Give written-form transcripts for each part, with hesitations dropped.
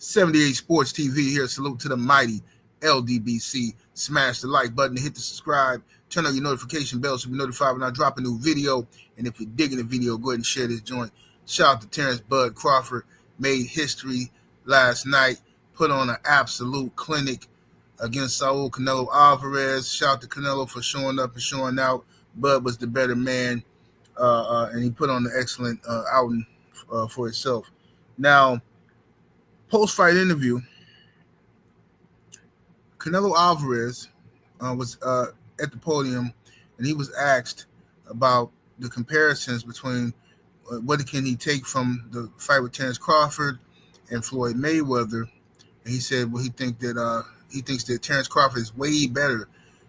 78 Sports TV here. Salute to the mighty ldbc. Smash the like button, hit the subscribe, turn on your notification bell so you'll be notified when I drop a new video. And if you're digging the video, go ahead and share this joint. Shout out to Terence Bud Crawford. Made history last night. Put on an absolute clinic against Saul Canelo Alvarez. Shout out to Canelo for showing up and showing out. Bud was the better man, and he put on an excellent outing for himself. Now, post-fight interview, Canelo Alvarez was at the podium, and he was asked about the comparisons between what can he take from the fight with Terence Crawford and Floyd Mayweather. And he said, well, he thinks that Terence Crawford is way better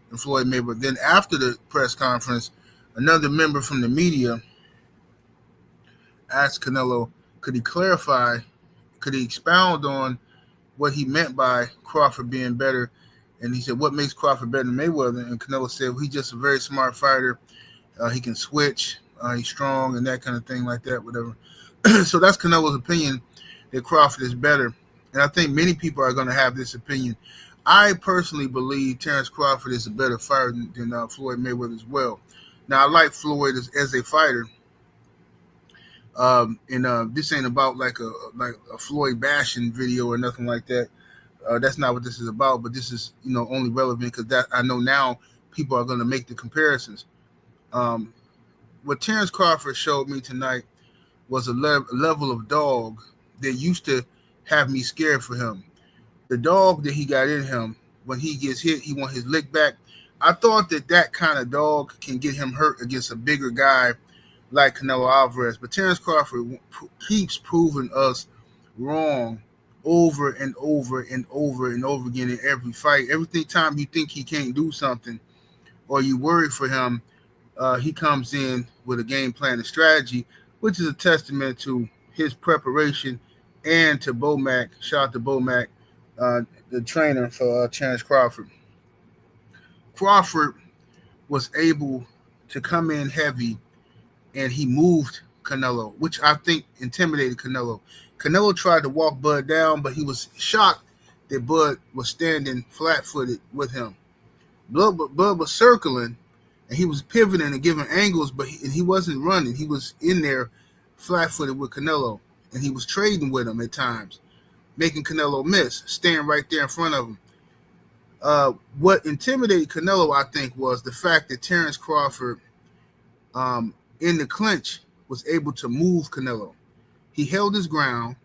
than Floyd Mayweather. Then after the press conference, another member from the media asked Canelo, could he clarify, could he expound on what he meant by Crawford being better? And he said, what makes Crawford better than Mayweather? And Canelo said, well, he's just a very smart fighter. He can switch. He's strong and that kind of thing like that, whatever. So that's Canelo's opinion that Crawford is better. And I think many people are going to have this opinion. I personally believe Terence Crawford is a better fighter than Floyd Mayweather as well. Now, I like Floyd as a fighter. This ain't about like a Floyd bashing video or nothing like that. That's not what this is about. But this is only relevant because that I know now people are going to make the comparisons. What Terence Crawford showed me tonight was a level of dog that used to have me scared for him. The dog that he got in him, when he gets hit, he wants his lick back. I thought that kind of dog can get him hurt against a bigger guy like Canelo Alvarez. But Terence Crawford keeps proving us wrong over and over and over and over again in every fight. Every time you think he can't do something or you worry for him, he comes in with a game plan and strategy, which is a testament to his preparation and to Bomac. Shout out to Bomac, the trainer for Terence Crawford. Crawford was able to come in heavy, and he moved Canelo, which I think intimidated Canelo. Canelo tried to walk Bud down, but he was shocked that Bud was standing flat-footed with him. Bud was circling, and he was pivoting and giving angles, but he wasn't running. He was in there flat-footed with Canelo, and he was trading with him at times, making Canelo miss, staying right there in front of him. What intimidated Canelo, I think, was the fact that Terence Crawford, in the clinch, was able to move Canelo. He held his ground.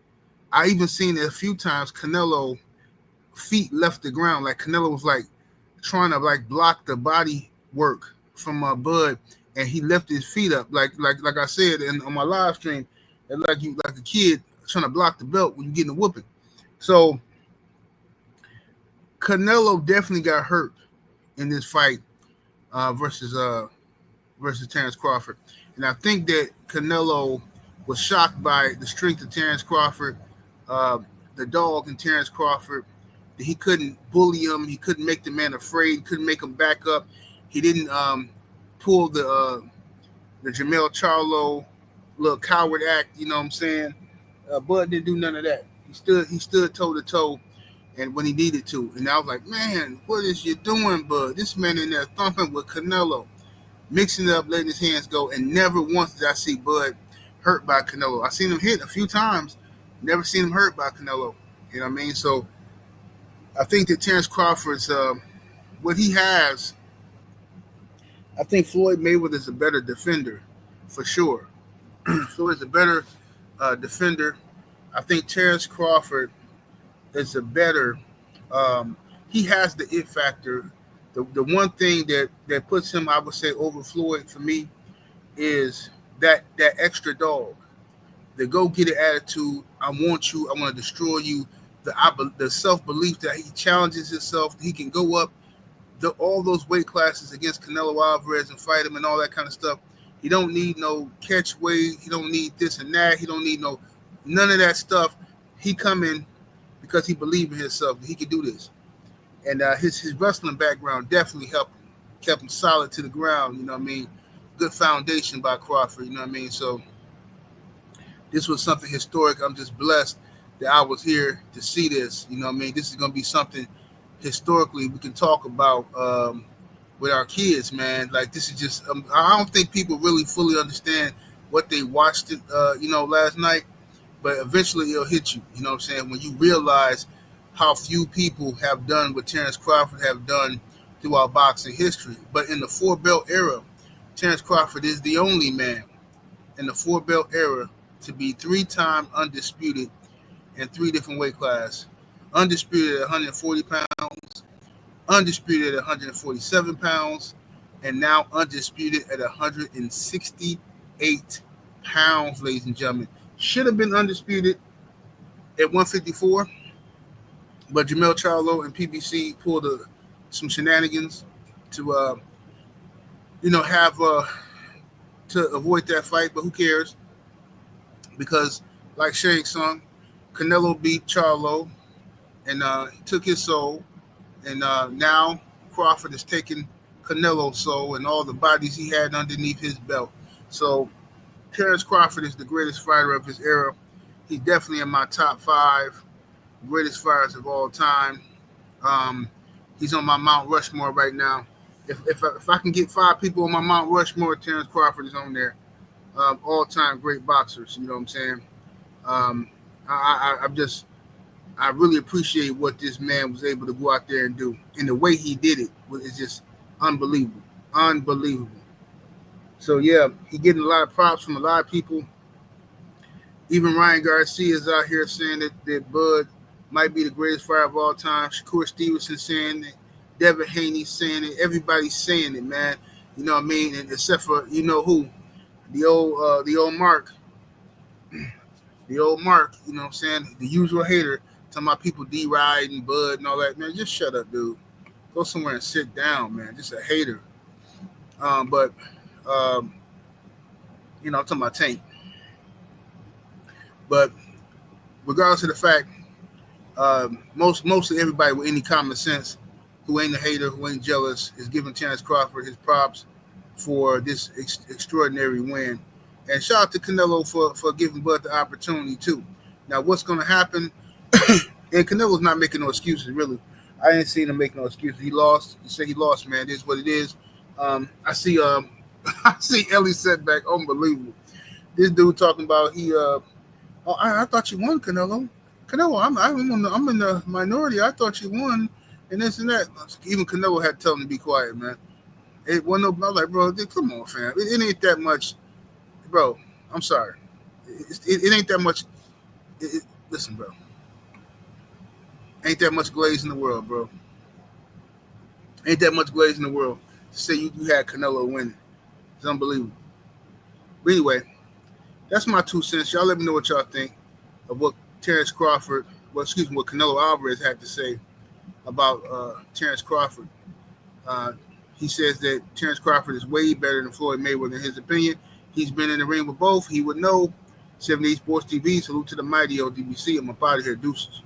I even seen it a few times. Canelo feet left the ground, like Canelo was like trying to like block the body work from Bud, and he lifted his feet up, like I said on my live stream, like a kid trying to block the belt when you're getting a whooping. So Canelo definitely got hurt in this fight versus Terence Crawford, and I think that Canelo was shocked by the strength of Terence Crawford, the dog in Terence Crawford, that he couldn't bully him, he couldn't make the man afraid, he couldn't make him back up, he didn't pull the Jamel Charlo little coward act, you know what I'm saying? Bud didn't do none of that. He stood toe to toe, and when he needed to. And I was like, man, what is you doing, Bud? This man in there thumping with Canelo, mixing it up, letting his hands go, and never once did I see Bud hurt by Canelo. I seen him hit a few times, never seen him hurt by Canelo. You know what I mean? So I think that Terence Crawford's what he has. I think Floyd Mayweather is a better defender, for sure. Floyd is a better defender. I think Terence Crawford is a better. He has the it factor. The one thing that puts him, I would say, over Floyd for me is that extra dog, the go get it attitude. I want you. I want to destroy you. The self belief that he challenges himself. He can go up all those weight classes against Canelo Alvarez and fight him and all that kind of stuff. He don't need no catch weight. He don't need this and that. He don't need none of that stuff. He come in because he believed in himself that he could do this. And his wrestling background definitely helped him, kept him solid to the ground, you know what I mean? Good foundation by Crawford, you know what I mean? So this was something historic. I'm just blessed that I was here to see this. You know what I mean? This is gonna be something historically we can talk about with our kids, man. Like this is just I don't think people really fully understand what they watched it, last night. But eventually it'll hit you. You know what I'm saying? When you realize how few people have done what Terence Crawford have done throughout boxing history. But in the four belt era, Terence Crawford is the only man in the four belt era to be 3-time undisputed in 3 different weight classes. Undisputed at 140 pounds, undisputed at 147 pounds, and now undisputed at 168 pounds, ladies and gentlemen. Should have been undisputed at 154, but Jamel Charlo and PBC pulled some shenanigans to, have to avoid that fight. But who cares? Because, like Shank sung, Canelo beat Charlo and took his soul, and now Crawford is taking Canelo's soul and all the bodies he had underneath his belt. So Terence Crawford is the greatest fighter of his era. He's definitely in my top 5 greatest fighters of all time. He's on my Mount Rushmore right now. If I can get 5 people on my Mount Rushmore, Terence Crawford is on there. All-time great boxers. You know what I'm saying? I really appreciate what this man was able to go out there and do, and the way he did it is just unbelievable. So yeah, he getting a lot of props from a lot of people. Even Ryan Garcia is out here saying that Bud might be the greatest fighter of all time. Shakur Stevenson saying it. Devin Haney saying it. Everybody's saying it, man. You know what I mean? And except for you know who, the old Mark. The old Mark, you know what I'm saying? The usual hater, talking about people D-Ride and Bud and all that. Man, just shut up, dude. Go somewhere and sit down, man. Just a hater. I'm talking about Tank. But regardless of the fact, mostly everybody with any common sense who ain't a hater, who ain't jealous, is giving Terence Crawford his props for this extraordinary win. And shout out to Canelo for giving Bud the opportunity, too. Now, what's going to happen? And Canelo's not making no excuses, really. I ain't seen him make no excuses. He lost. He said he lost, man. This is what it is. I see Ellie Setback. Unbelievable. This dude talking about I thought you won, Canelo. Canelo, I'm in the minority. I thought you won, and this and that. Even Canelo had to tell him to be quiet, man. It wasn't no. I was like, bro, come on, fam. It ain't that much. Bro, I'm sorry. It ain't that much. Listen, bro. Ain't that much glaze in the world, bro. Ain't that much glaze in the world to say you had Canelo winning. It's unbelievable. But anyway, that's my 2 cents. Y'all let me know what y'all think of what what Canelo Alvarez had to say about Terence Crawford. He says that Terence Crawford is way better than Floyd Mayweather in his opinion. He's been in the ring with both. He would know. 70 Sports TV. Salute to the mighty ldbc. I'm up out of here. Deuces.